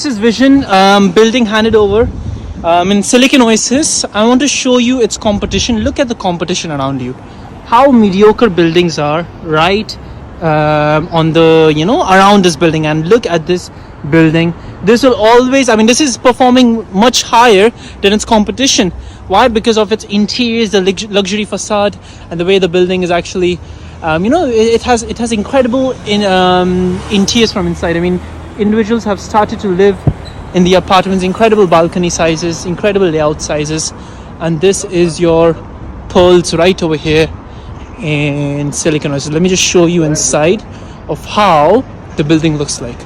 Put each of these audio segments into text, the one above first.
This is Vision building handed over in Silicon Oasis. I want to show you its competition. Look at the competition around you. How mediocre buildings are right on the, around this building. And look at this building. This will always, this is performing much higher than its competition. Why? Because of its interiors, the luxury facade, and the way the building is actually, it has incredible interiors from inside. Individuals have started to live in the apartments, incredible balcony sizes, incredible layout sizes, and this is your pearls right over here in Silicon Oasis. Let me just show you inside of how the building looks like.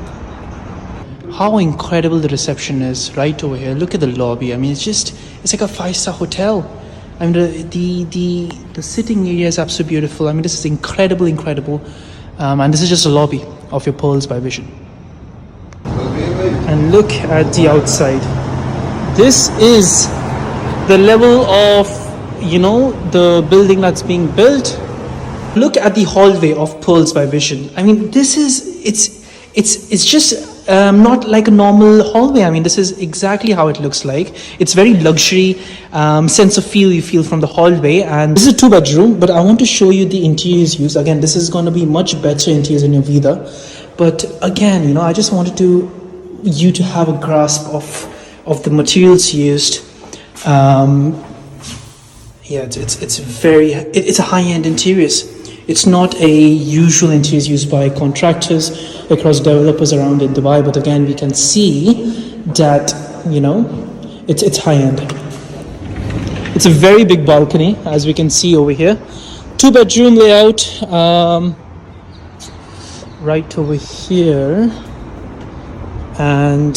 How incredible the reception is right over here. Look at the lobby. It's like a 5-star hotel. The sitting area is absolutely beautiful. This is incredible, and this is just a lobby of your Pearls by Vision. And look at the outside. This is the level of, the building that's being built. Look at the hallway of Pearls by Vision. This is, it's just not like a normal hallway. This is exactly how it looks like. It's very luxury, sense of feel you feel from the hallway. And this is a 2-bedroom, but I want to show you the interiors used. Again, this is going to be much better interiors in your Vida. But again, I just wanted you to have a grasp of the materials used. It's a high-end interiors. It's not a usual interiors used by contractors across developers around in Dubai, but again we can see that it's high-end. It's a very big balcony, as we can see over here. 2-bedroom layout, right over here. And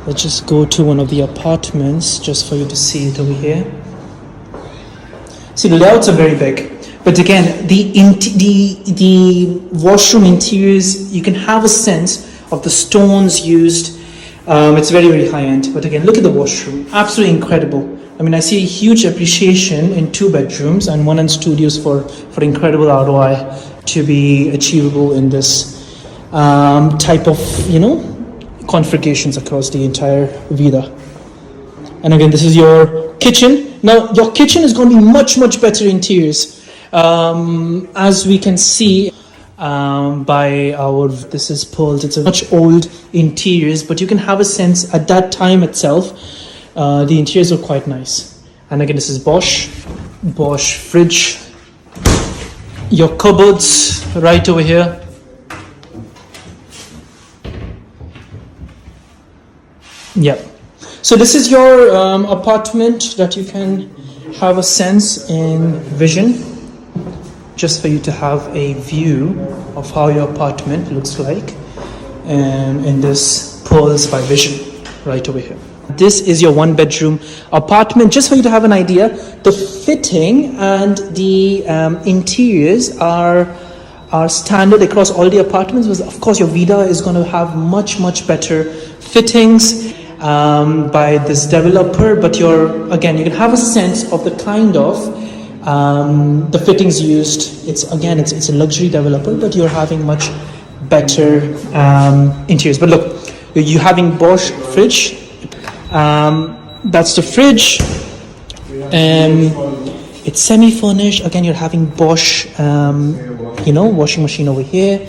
let's just go to one of the apartments just for you to see it over here. See, the layouts are very big, but again, the washroom interiors, you can have a sense of the stones used. It's very high end, but again, look at the washroom, absolutely incredible. I see a huge appreciation in 2 bedrooms and 1 in studios for incredible ROI to be achievable in this type of configurations across the entire Vida. And again, this is your kitchen. Now your kitchen is going to be much better interiors, as we can see by this is Pearls. It's a much old interiors, but you can have a sense at that time itself the interiors are quite nice. And again, this is Bosch fridge. Your cupboards right over here. Yeah. So this is your apartment that you can have a sense in Vision, just for you to have a view of how your apartment looks like in this Pearls by Vision right over here. This is your 1-bedroom apartment, just for you to have an idea. The fitting and the interiors are standard across all the apartments. Of course, your Vida is going to have much better fittings by this developer, but you can have a sense of the kind of the fittings used. It's a luxury developer, but you're having much better interiors. But look, you're having Bosch fridge. That's the fridge. It's semi-furnished. Again, you're having Bosch, washing machine over here,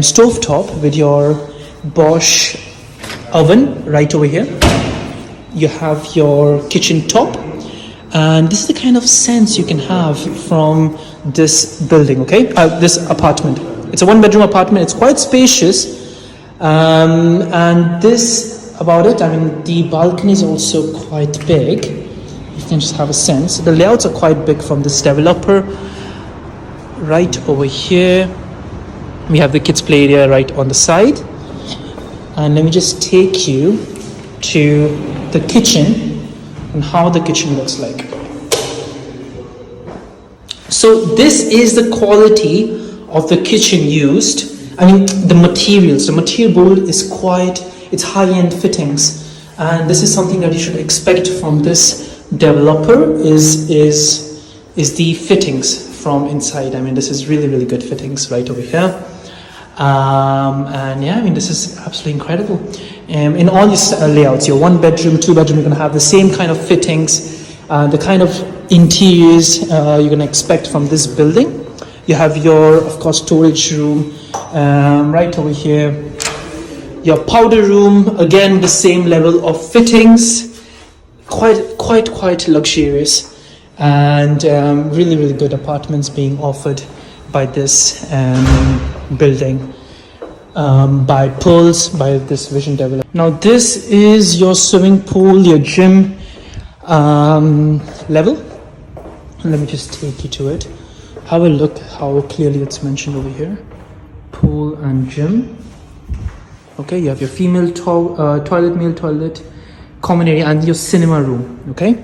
stove top with your Bosch oven right over here. You have your kitchen top, and this is the kind of sense you can have from this building. Okay, this apartment. It's a 1-bedroom apartment. It's quite spacious, and this. About it, the balcony is also quite big. You can just have a sense. The layouts are quite big from this developer. Right over here, we have the kids' play area right on the side. And let me just take you to the kitchen and how the kitchen looks like. So this is the quality of the kitchen used. The materials. The material board is it's high-end fittings, and this is something that you should expect from this developer is the fittings from inside. This is really good fittings right over here. And yeah, I mean, this is absolutely incredible. In all these layouts, your 1 bedroom, 2 bedroom, you're going to have the same kind of fittings, the kind of interiors you're going to expect from this building. You have your, of course, storage room right over here. Your powder room, again, the same level of fittings, quite luxurious, and really good apartments being offered by this building, by Pearls, by this Vision developer. Now this is your swimming pool, your gym level. Let me just take you to it. Have a look how clearly it's mentioned over here. Pool and gym. Okay, you have your female toilet, male toilet, common area, and your cinema room. Okay,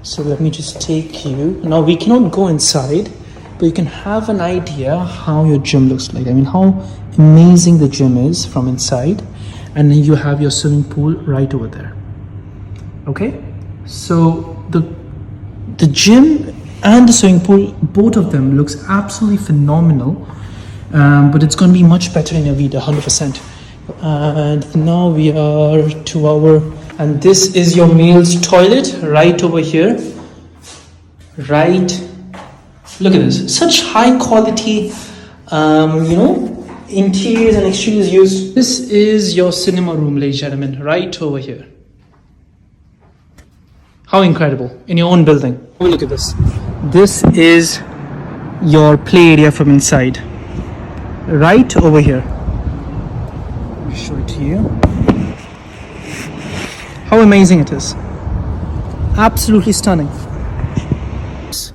so let me just take you. Now we cannot go inside, but you can have an idea how your gym looks like. I mean, how amazing the gym is from inside. And then you have your swimming pool right over there. Okay, so the gym and the swimming pool, both of them looks absolutely phenomenal. But it's going to be much better in your Vida, 100%. And now we are to and this is your male's toilet right over here. Right. Look at this. Such high quality, interiors and exteriors used. This is your cinema room, ladies and gentlemen, right over here. How incredible. In your own building. Oh, look at this. This is your play area from inside. Right over here. I'll show it to you. How amazing it is. Absolutely stunning.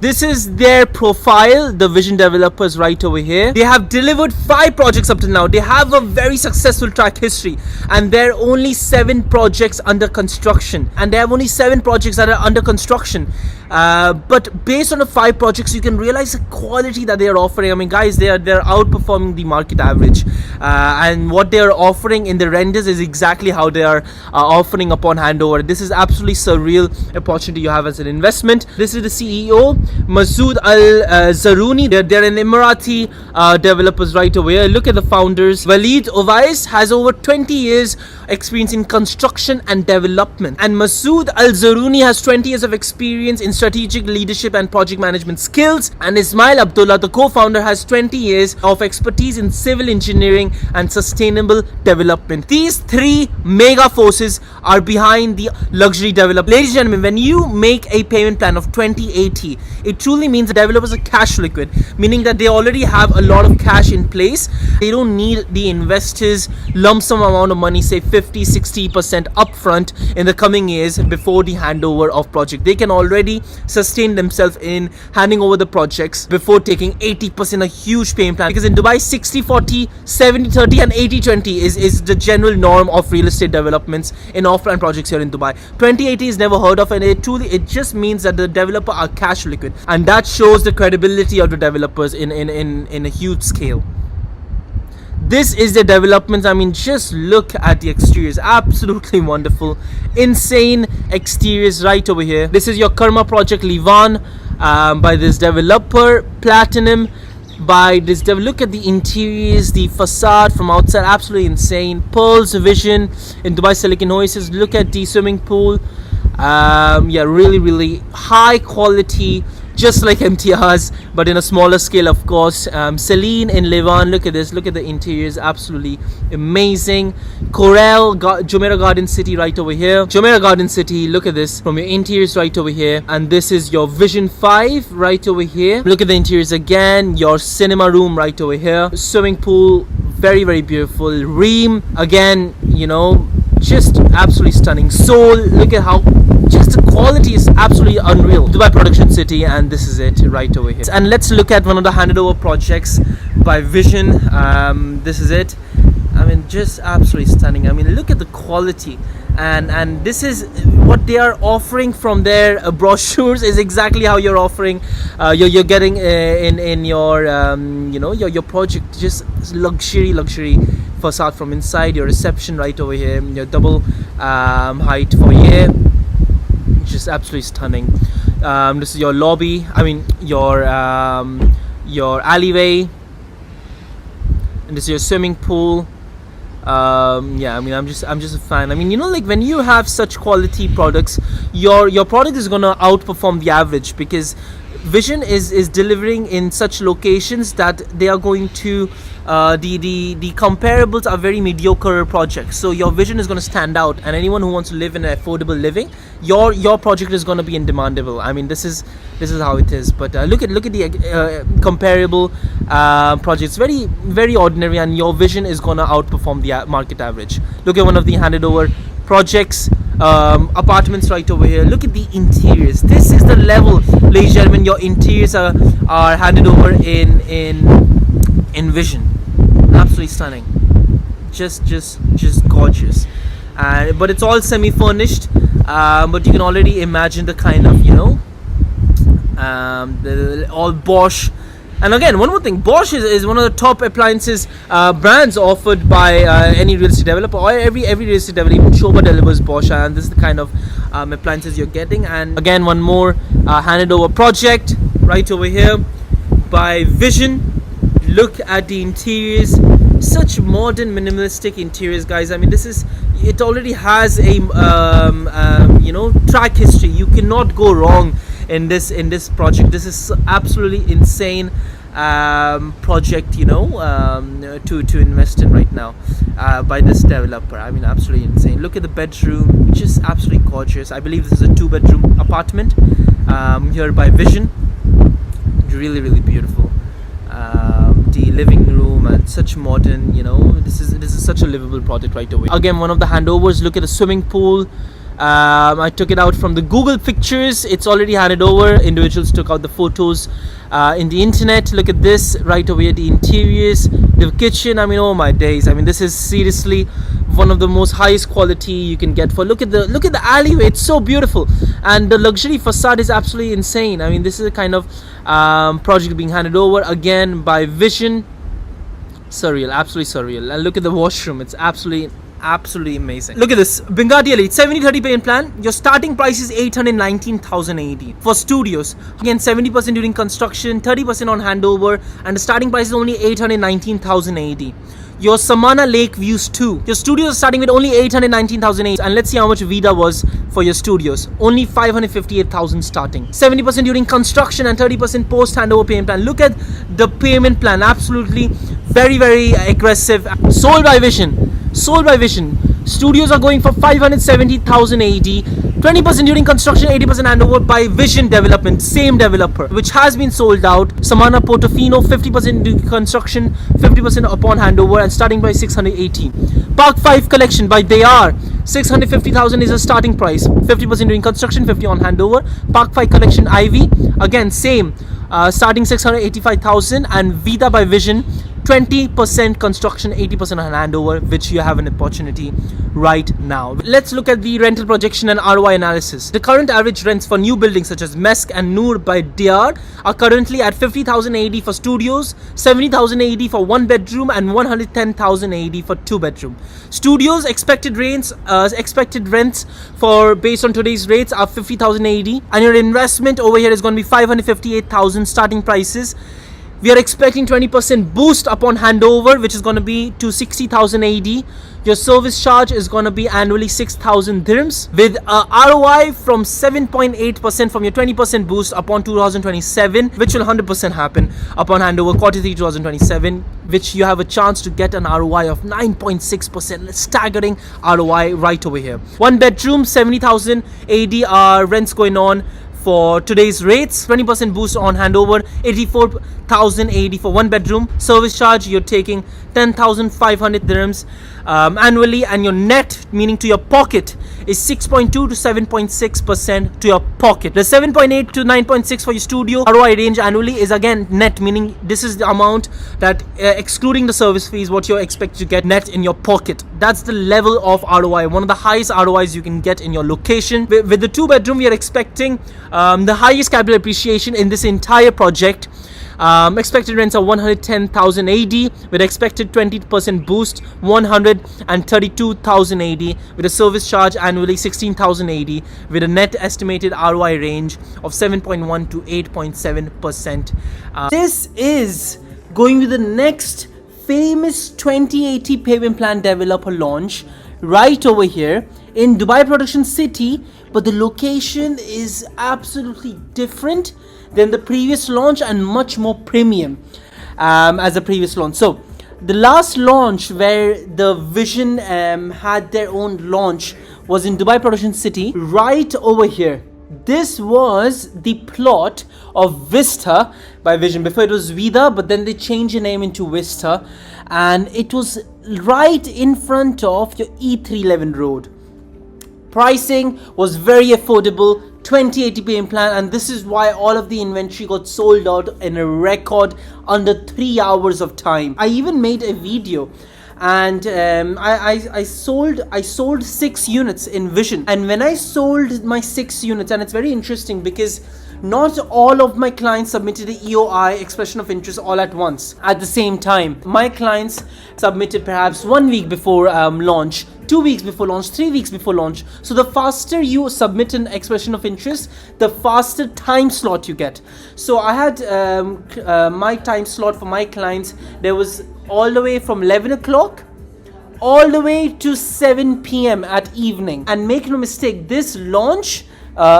This is their profile, the Vision developers right over here. They have delivered 5 projects up to now. They have a very successful track history, and there are only 7 projects under construction. And they have only 7 projects that are under construction. But based on the 5 projects, you can realize the quality that they are offering. I mean, guys, they're outperforming the market average. And what they are offering in the renders is exactly how they are offering upon handover. This is absolutely surreal opportunity you have as an investment. This is the CEO, Masood Al-Zaruni. They're an Emirati developers right over here. Look at the founders. Walid Owais has over 20 years experience in construction and development, and Masood Al-Zaruni has 20 years of experience in strategic leadership and project management skills, and Ismail Abdullah, the co-founder, has 20 years of expertise in civil engineering and sustainable development. These 3 mega forces are behind the luxury development. Ladies and gentlemen, when you make a payment plan of 2080, it truly means the developers are cash liquid, meaning that they already have a lot of cash in place. They don't need the investors lump sum amount of money, say 50-60% upfront in the coming years before the handover of project. They can already sustain themselves in handing over the projects before taking 80%, a huge payment plan, because in Dubai 60-40, 70-30 and 80-20 is the general norm of real estate developments in off-plan projects here in Dubai. 2080 is never heard of, and it just means that the developer are cash liquid, and that shows the credibility of the developers in a huge scale. This is the developments. I mean, just look at the exteriors. Absolutely wonderful. Insane exteriors right over here. This is your Karma project, Livan, by this developer, Platinum, by this look at the interiors, the facade from outside, absolutely insane. Pearls Vision in Dubai Silicon Oasis. Look at the swimming pool. Yeah, really high quality, just like MTR's, but in a smaller scale, of course. Celine in Levan, look at this, look at the interiors, absolutely amazing. Corel, Jumeirah Garden City right over here. Jumeirah Garden City, look at this, from your interiors right over here. And this is your Vision 5 right over here. Look at the interiors again, your cinema room right over here. Swimming pool, very beautiful. Reem, again, just absolutely stunning. Soul, look at how just the quality is absolutely unreal. Dubai Production City, and this is it right over here. And let's look at one of the handed over projects by Vision. This is it. I mean, just absolutely stunning. I mean, look at the quality, and this is what they are offering from their brochures is exactly how you're offering. You're getting in your your project, just luxury facade from inside. Your reception right over here, your double height foyer, just absolutely stunning. This is your lobby. I mean, your alleyway. And this is your swimming pool. Yeah, I mean, I'm just a fan. I mean, you know, like when you have such quality products, your product is gonna outperform the average, because Vision is delivering in such locations that they are going to the comparables are very mediocre projects. So your Vision is going to stand out, and anyone who wants to live in an affordable living, your project is going to be indemandable. I mean, this is how it is. But look at the comparable projects, very very ordinary, and your Vision is going to outperform the market average. Look at one of the handed over projects, apartments right over here. Look at the interiors. This is the level, ladies and gentlemen. Your interiors are handed over in Vision. Absolutely stunning, just gorgeous. But it's all semi-furnished, but you can already imagine the kind of, you know, all Bosch. And again, one more thing, Bosch is one of the top appliances brands offered by any real estate developer, or every real estate developer. Even Shoba delivers Bosch, and this is the kind of appliances you're getting. And again, one more handed over project right over here by Vision. Look at the interiors, such modern minimalistic interiors, guys. I mean, it already has a you know, track history. You cannot go wrong in this project. This is absolutely insane project, you know, to invest in right now by this developer. I mean, absolutely insane. Look at the bedroom, just absolutely gorgeous. I believe this is a 2-bedroom apartment here by Vision. Really really beautiful. The living room, and such modern, you know, this is such a livable project right away. Again, one of the handovers. Look at the swimming pool. I took it out from the Google pictures. It's already handed over. Individuals took out the photos in the internet. Look at this right over here, the interiors, the kitchen. I mean, oh my days. I mean, this is seriously one of the most highest quality you can get for. Look at the alleyway. It's so beautiful, and the luxury facade is absolutely insane. I mean, this is a kind of project being handed over again by Vision. Surreal, absolutely surreal. And look at the washroom. It's absolutely amazing. Look at this Bengadi Elite 70-30 payment plan. Your starting price is 819,000 AED for studios. Again, 70% during construction, 30% on handover, and the starting price is only 819,000 AED. Your Samana Lake Views 2. Your studios are starting with only 819,000 AED. And let's see how much Vida was for your studios. Only 558,000 starting. 70% during construction and 30% post handover payment plan. Look at the payment plan. Absolutely very very aggressive. Sold by Vision. Studios are going for 570,000 AED. 20% during construction, 80% handover by Vision Development, same developer, which has been sold out. Samana Portofino, 50% during construction, 50% upon handover, and starting by 680. Park 5 collection by They Are, 650,000 is a starting price, 50% during construction, 50 on handover. Park 5 collection Ivy, again same, starting 685,000. And Vida by Vision, 20% construction, 80% on handover, which you have an opportunity right now. Let's look at the rental projection and ROI analysis. The current average rents for new buildings such as Mesk and Noor by DR are currently at 50,000 AED for studios, 70,000 AED for 1 bedroom, and 110,000 AED for 2 bedroom. Studios expected rents for based on today's rates are 50,000 AED, and your investment over here is going to be 558,000 starting prices. We are expecting 20% boost upon handover, which is going to be to 60,000 AED. Your service charge is going to be annually 6,000 dirhams with a ROI from 7.8% from your 20% boost upon 2027, which will 100% happen upon handover quarter 3 2027, which you have a chance to get an ROI of 9.6%. Staggering ROI right over here. 1 bedroom, 70,000 AED rents going on for today's rates. 20% boost on handover, 84,000 AED for 1 bedroom. Service charge, you're taking 10,500 dirhams annually, and your net, meaning to your pocket, is 6.2 to 7.6% to your pocket. The 7.8 to 9.6 for your studio ROI range annually is again net, meaning this is the amount that excluding the service fees, what you expect to get net in your pocket. That's the level of ROI, one of the highest ROIs you can get in your location. With the 2 bedroom, we are expecting the highest capital appreciation in this entire project. Expected rents are 110,000 AED with expected 20% boost, 132,000 AED with a service charge annually 16,000 AED with a net estimated ROI range of 7.1 to 8.7%. This is going to the next famous 2080 payment plan developer launch right over here in Dubai Production City, but the location is absolutely different than the previous launch and much more premium as the previous launch. So the last launch where the Vision had their own launch was in Dubai Production City, right over here. This was the plot of Vista by Vision. Before it was Vida, but then they changed the name into Vista, and it was right in front of your E311 road. Pricing was very affordable, 2080 payment plan, and this is why all of the inventory got sold out in a record under 3 hours of time. I even made a video, and I sold 6 units in Vision. And when I sold my 6 units, and it's very interesting because not all of my clients submitted the EOI, expression of interest, all at once at the same time. My clients submitted perhaps 1 week before launch, 2 weeks before launch, 3 weeks before launch. So the faster you submit an expression of interest, the faster time slot you get. So I had my time slot for my clients, there was all the way from 11 o'clock all the way to 7 p.m. at evening. And make no mistake, this launch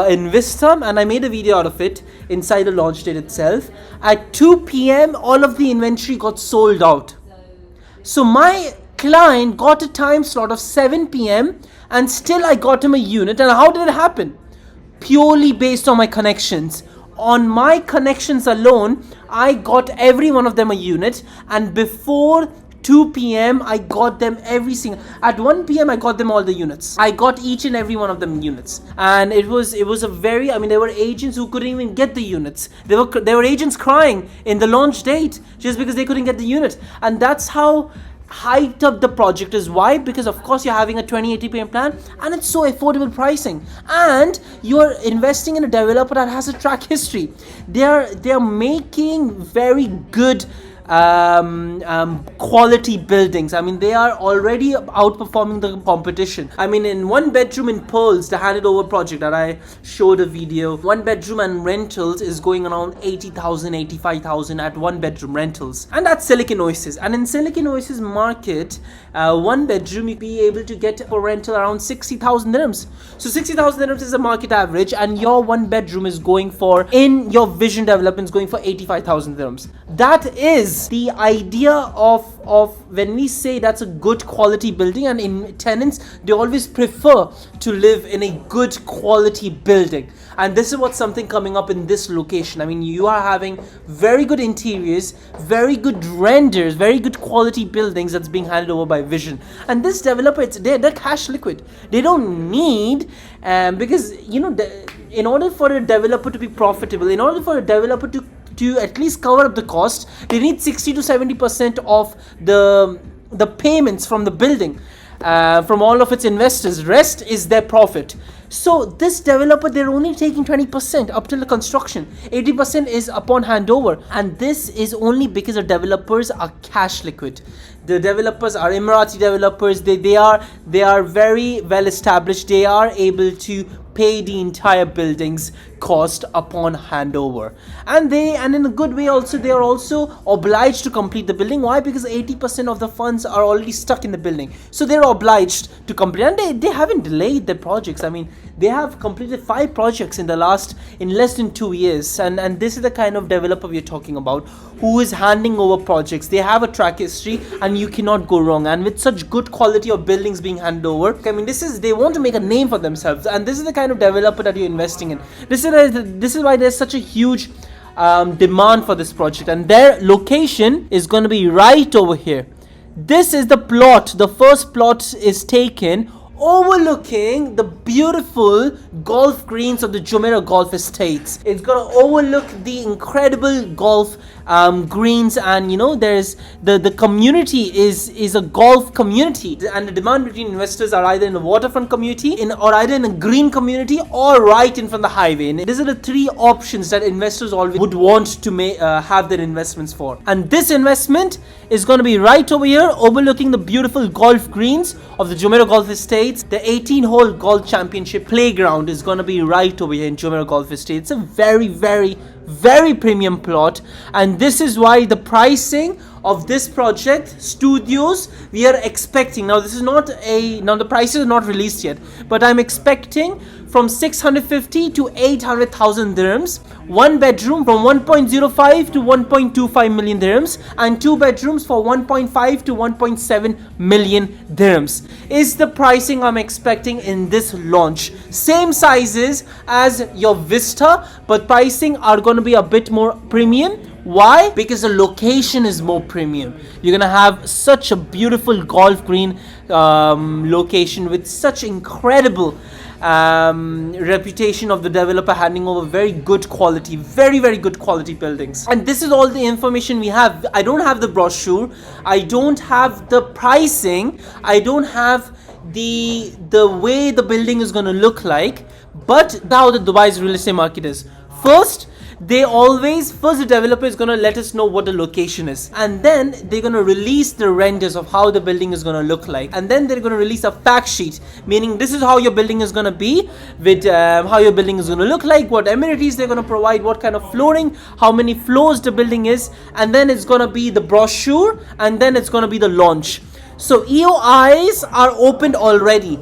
in Vista, and I made a video out of it inside the launch date itself, at 2 p.m. all of the inventory got sold out. So my client got a time slot of 7 p.m. and still I got him a unit. And how did it happen? Purely based on my connections. On my connections alone, I got every one of them a unit, and before 2 p.m. I got them every single. At 1 p.m. I got them all the units. I got each and every one of them units, and it was a very. I mean, there were agents who couldn't even get the units. There were agents crying in the launch date just because they couldn't get the unit, and that's how hyped up the project is. Why? Because of course you're having a 2080 payment plan and it's so affordable pricing, and you're investing in a developer that has a track history. They're making very good quality buildings. I mean, they are already outperforming the competition. I mean, in 1 bedroom in Pearls, the handed over project that I showed a video, 1 bedroom and rentals is going around 80,000, 85,000 at 1 bedroom rentals, and that's Silicon Oasis. And in Silicon Oasis market, 1 bedroom you'd be able to get for rental around 60,000 dirhams. So 60,000 dirhams is the market average, and your 1 bedroom is going for, in your Vision development, is going for 85,000 dirhams. That is the idea of when we say that's a good quality building, and in tenants they always prefer to live in a good quality building, and this is what's something coming up in this location. I mean, you are having very good interiors, very good renders, very good quality buildings that's being handed over by Vision. And this developer, they're cash liquid. They don't need because in order for a developer to be profitable, in order for a developer to at least cover up the cost, they need 60 to 70% of the payments from the building, from all of its investors. Rest is their profit. So this developer, they're only taking 20% up till the construction. 80% is upon handover, and this is only because the developers are cash liquid. The developers are Emirati developers. They are very well established. They are able to pay the entire building's cost upon handover, and in a good way also, they are also obliged to complete the building. Why? Because 80% of the funds are already stuck in the building, so they're obliged to complete, and they haven't delayed their projects. I mean, they have completed 5 projects in less than 2 years, and this is the kind of developer we're talking about, who is handing over projects. They have a track history, and you cannot go wrong. And with such good quality of buildings being handed over, I mean, they want to make a name for themselves, and this is the kind of developer that you're investing in. This is why there's such a huge demand for this project, and their location is going to be right over here. This is the plot. The first plot is taken overlooking the beautiful golf greens of the Jumeirah Golf Estates. It's going to overlook the incredible golf greens, and there's the community is a golf community, and the demand between investors are either in a waterfront community or either in a green community or right in front of the highway. And these are the 3 options that investors always would want to have their investments for, and this investment is going to be right over here overlooking the beautiful golf greens of the Jumeirah Golf Estates. The 18-hole golf championship playground is going to be right over here in Jumeirah Golf Estates. It's a very, very, very premium plot, and this is why the pricing of this project, studios, we are expecting, now this is not now the prices are not released yet, but I'm expecting from 650 to 800,000 dirhams, one bedroom from 1.05 to 1.25 million dirhams, and two bedrooms for 1.5 to 1.7 million dirhams is the pricing I'm expecting in this launch. Same sizes as your Vista, but pricing are going to be a bit more premium. Why? Because the location is more premium. You're gonna have such a beautiful golf green location with such incredible reputation of the developer, handing over very good quality, very good quality buildings. And this is all the information we have. I don't have the brochure, I don't have the pricing, I don't have the way the building is going to look like. But now the Dubai's real estate market is, first the developer is going to let us know what the location is, and then they're going to release the renders of how the building is going to look like, and then they're going to release a fact sheet, meaning this is how your building is going to be, with how your building is going to look like, what amenities they're going to provide, what kind of flooring, how many floors the building is, and then it's going to be the brochure, and then it's going to be the launch. So EOIs are opened already.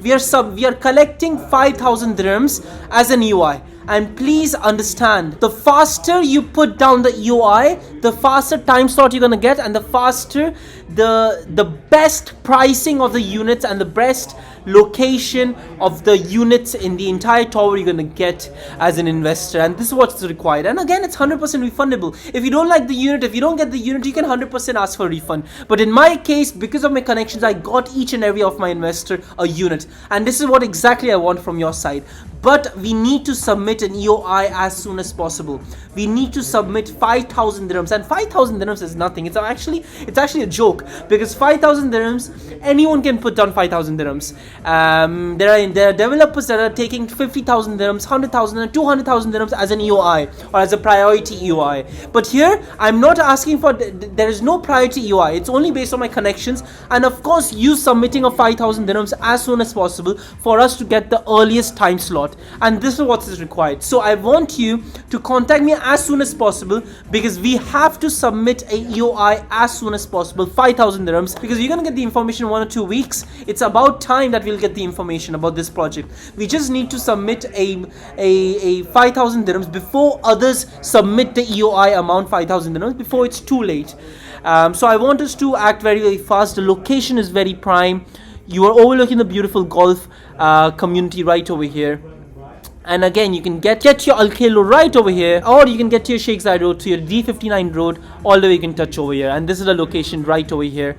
We are collecting 5,000 dirhams as an EOI. And please understand, the faster you put down the EOI, the faster time slot you're gonna get, and the faster the best pricing of the units and the best location of the units in the entire tower you're gonna get as an investor. And this is what's required. And again, it's 100% refundable. If you don't like the unit, if you don't get the unit, you can 100% ask for a refund. But in my case, because of my connections, I got each and every of my investor a unit, and this is what exactly I want from your side. But we need to submit an EOI as soon as possible. We need to submit 5,000 dirhams, and 5,000 dirhams is nothing. It's actually a joke, because 5,000 dirhams, anyone can put down 5,000 dirhams. There are developers that are taking 50,000 dirhams, 100,000 and 200,000 dirhams as an EOI or as a priority EOI. But here, I'm not asking for, there is no priority EOI. It's only based on my connections, and of course, you submitting a 5,000 dirhams as soon as possible for us to get the earliest time slot. And this is what is required. So I want you to contact me as soon as possible, because we have to submit a EOI as soon as possible, 5,000 dirhams, because you're gonna get the information in 1 or 2 weeks. It's about time that we'll get the information about this project. We just need to submit a 5,000 dirhams before others submit the EOI amount 5,000 dirhams, before it's too late. So I want us to act very fast. The location is very prime. You are overlooking the beautiful golf community right over here. And again, you can get your Al Khailo right over here, or you can get to your Sheikh Zayed Road, to your D59 road, all the way you can touch over here. And this is the location right over here,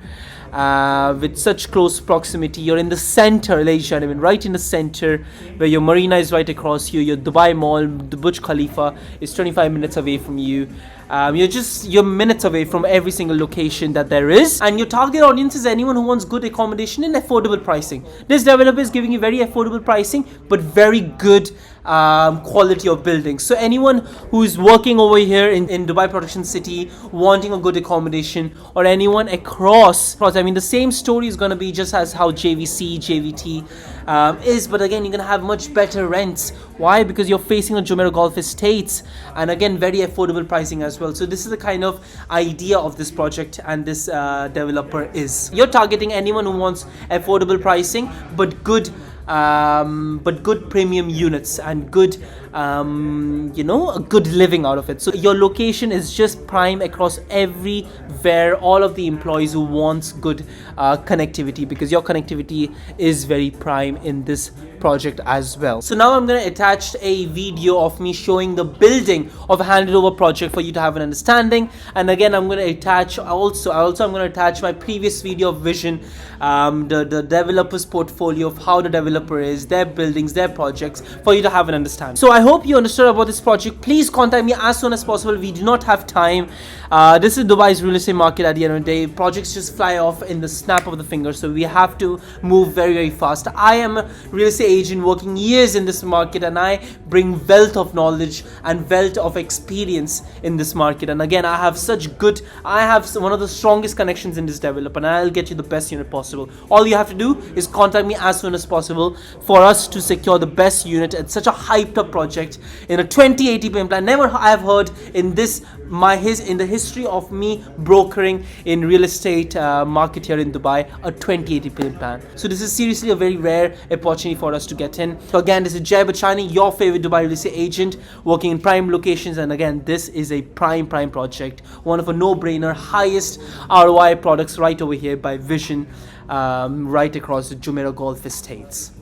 with such close proximity. You're in the center, ladies and gentlemen, right in the center, where your marina is right across you, your Dubai Mall, the Burj Khalifa is 25 minutes away from you. You're minutes away from every single location that there is, and your target audience is anyone who wants good accommodation and affordable pricing. This developer is giving you very affordable pricing, but very good quality of buildings. So anyone who is working over here in Dubai Production City, wanting a good accommodation, or anyone across, I mean, the same story is going to be just as how JVC, JVT is, but again, you're going to have much better rents. Why? Because you're facing a Jumeirah Golf Estates, and again, very affordable pricing as well. So this is the kind of idea of this project, and this developer is. You're targeting anyone who wants affordable pricing, but good premium units and good a good living out of it. So your location is just prime across everywhere, all of the employees who wants good connectivity, because your connectivity is very prime in this project as well. So now I'm going to attach a video of me showing the building of a handed over project for you to have an understanding. And again, I'm going to attach also I'm going to attach my previous video of vision, the developer's portfolio of how the developer is, their buildings, their projects, for you to have an understanding. So I hope you understood about this project. Please contact me as soon as possible. We do not have time. This is Dubai's real estate market. At the end of the day, projects just fly off in the snap of the finger, so we have to move very fast. I am a real estate agent working years in this market, and I bring wealth of knowledge and wealth of experience in this market. And again, I have one of the strongest connections in this developer, and I'll get you the best unit possible. All you have to do is contact me as soon as possible for us to secure the best unit at such a hyped up project project in a 2080 payment plan. Never I have heard in this in the history of me brokering in real estate market here in Dubai, a 2080 payment plan. So this is seriously a very rare opportunity for us to get in. So again, this is Jay Bachani, your favorite Dubai real estate agent, working in prime locations. And again, this is a prime project, one of a no-brainer, highest ROI products right over here by Vision, right across the Jumeirah Golf Estates.